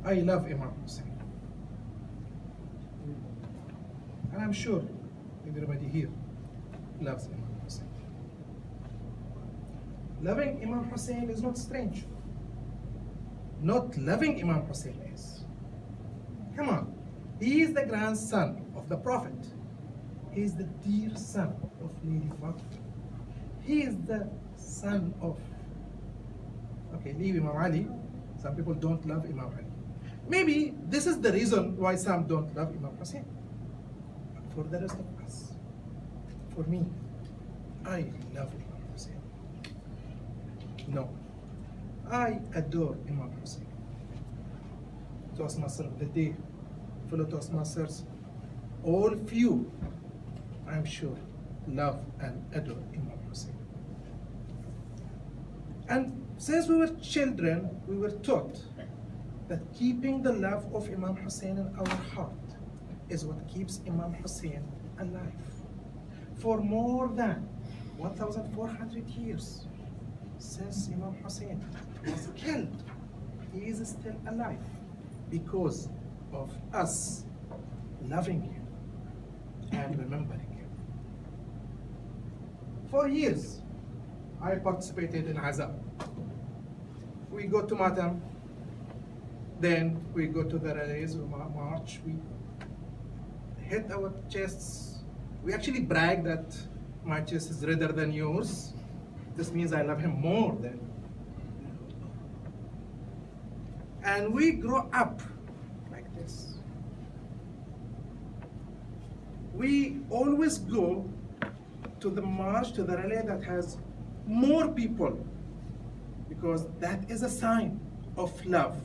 I love Imam Hussein. And I'm sure everybody here loves Imam Hussein. Loving Imam Hussein is not strange. Not loving Imam Hussein is. Come on. He is the grandson of the Prophet. He is the dear son of Lady Fatima. He is the son of... Okay, leave Imam Ali. Some people don't love Imam Ali. Maybe this is the reason why some don't love Imam Hussein. But for the rest of us, for me, I love Imam Hussein. No, I adore Imam Hussein. Toastmaster of the day, fellow Toastmasters, all of you, I'm sure, love and adore Imam Hussein. And since we were children, we were taught that keeping the love of Imam Hussein in our heart is what keeps Imam Hussein alive. For more than 1,400 years since Imam Hussein was killed, he is still alive because of us loving him and remembering him. For years, I participated in Azab. We go to Matam, then we go to the rallies, we march, we hit our chests. We actually brag that my chest is redder than yours. This means I love him more than. And we grow up like this. We always go to the march, to the rally that has more people, because that is a sign of love.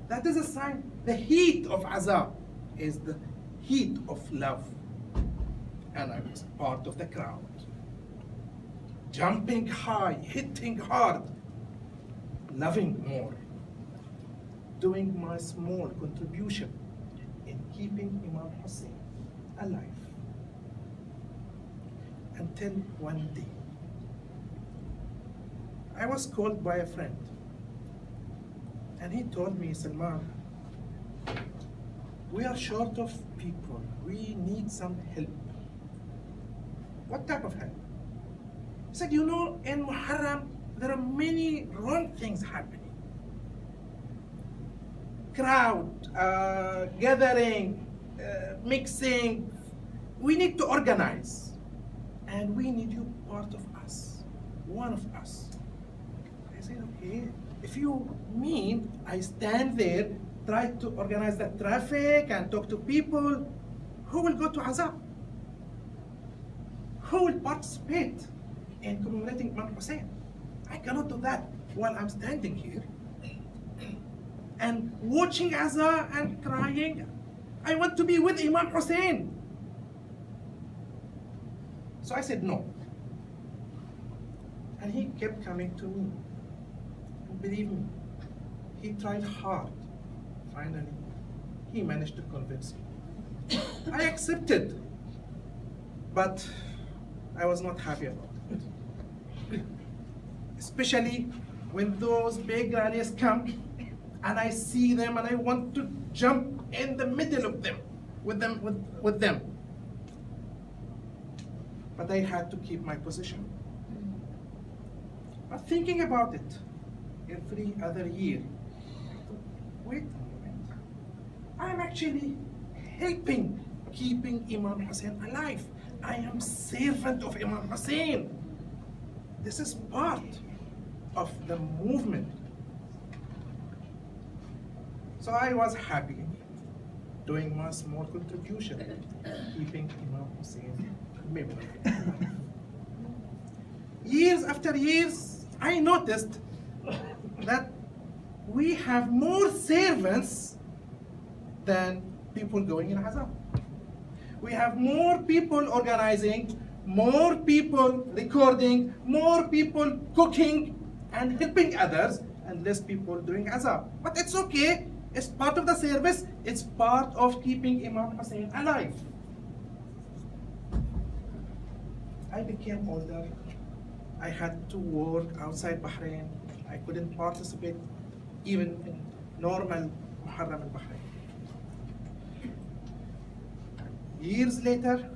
That is a sign. The heat of Azab is the heat of love. And I was part of the crowd. Jumping high, hitting hard, loving more. Doing my small contribution in keeping Imam Hussein alive. Until one day, I was called by a friend. And he told me, Salman, we are short of people. We need some help. What type of help? He said, you know, in Muharram, there are many wrong things happening. Crowd, gathering, mixing. We need to organize. And we need you part of us, one of us. I said, okay. If you mean I stand there, try to organize the traffic and talk to people, who will go to Azab? Who will participate in commemorating Imam Hussein? I cannot do that while I'm standing here and watching Azab and crying. I want to be with Imam Hussein. So I said no. And he kept coming to me. Believe me, he tried hard. Finally, he managed to convince me. I accepted, but I was not happy about it. Especially when those big rallies come and I see them and I want to jump in the middle of them, with them. But I had to keep my position. But thinking about it, every other year, I thought, wait a moment, I'm actually helping keeping Imam Hussein alive. I am servant of Imam Hussein. This is part of the movement. So I was happy doing my small contribution, keeping Imam Hussein memory alive. Years after years, I noticed that we have more servants than people going in Azab. We have more people organizing, more people recording, more people cooking and helping others, and less people doing Azab. But it's okay, it's part of the service, it's part of keeping Imam Hussein alive. I became older. I had to work outside Bahrain. I couldn't participate even in normal Muharram in Bahrain. Years later,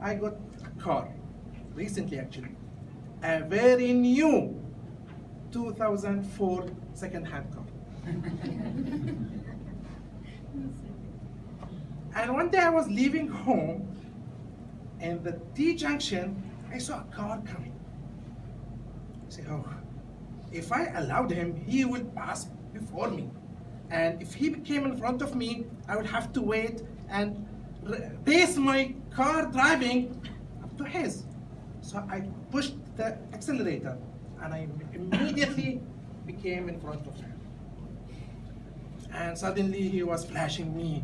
I got a car, recently actually, a very new 2004 second-hand car. And one day I was leaving home, and the T junction, I saw a car coming. I said, oh, if I allowed him, he will pass before me. And if he came in front of me, I would have to wait and pace my car driving up to his. So I pushed the accelerator, and I immediately became in front of him. And suddenly he was flashing me,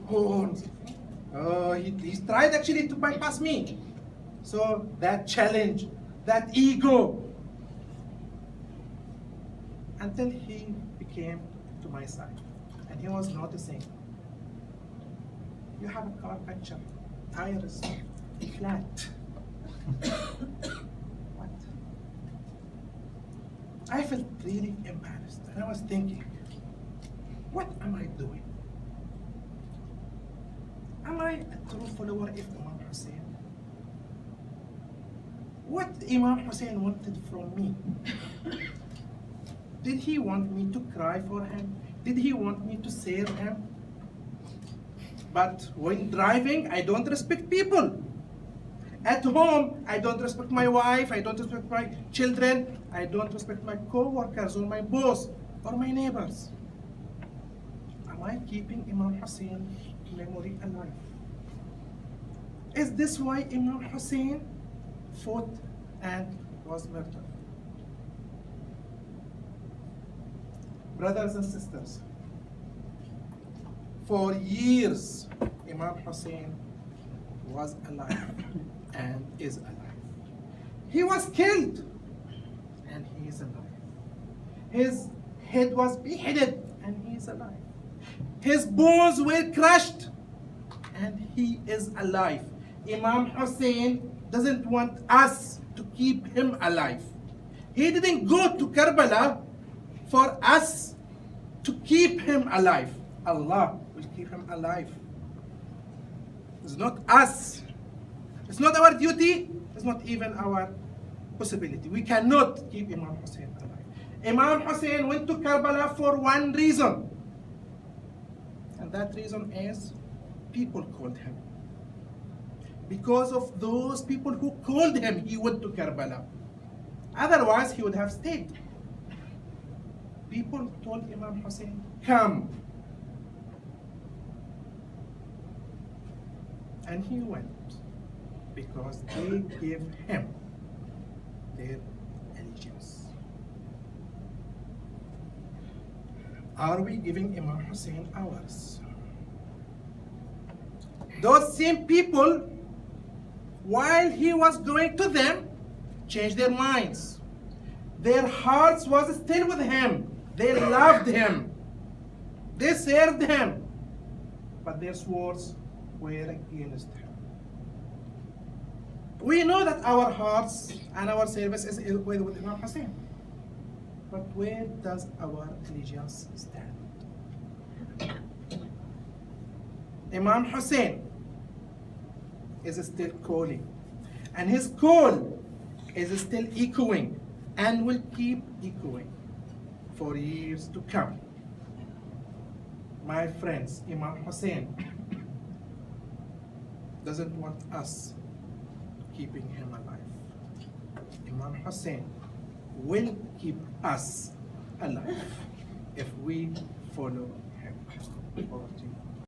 horns. Oh, he tried actually to bypass me. So that challenge, that ego, until he became to my side. And he was noticing, you have a car puncture, tire is flat. What? I felt really embarrassed, and I was thinking, what am I doing? Am I a true follower of Imam Hussein? What Imam Hussein wanted from me? Did he want me to cry for him? Did he want me to serve him? But when driving, I don't respect people. At home, I don't respect my wife, I don't respect my children, I don't respect my co-workers or my boss or my neighbors. Am I keeping Imam Hussein's memory alive? Is this why Imam Hussein fought and was murdered? Brothers and sisters, for years, Imam Hussein was alive and is alive. He was killed and he is alive. His head was beheaded and he is alive. His bones were crushed and he is alive. Imam Hussein doesn't want us to keep him alive. He didn't go to Karbala for us to keep him alive. Allah will keep him alive. It's not us. It's not our duty. It's not even our possibility. We cannot keep Imam Hussein alive. Imam Hussein went to Karbala for one reason. And that reason is people called him. Because of those people who called him, he went to Karbala. Otherwise, he would have stayed. People told Imam Hussein, come. And he went because they gave him their allegiance. Are we giving Imam Hussein ours? Those same people, while he was going to them, changed their minds. Their hearts was still with him. They loved him. They served him. But their swords were against him. We know that our hearts and our service is with Imam Hussein. But where does our allegiance stand? Imam Hussein is still calling. And his call is still echoing and will keep echoing for years to come. My friends, Imam Hussein doesn't want us keeping him alive. Imam Hussein will keep us alive if we follow him. Over to you.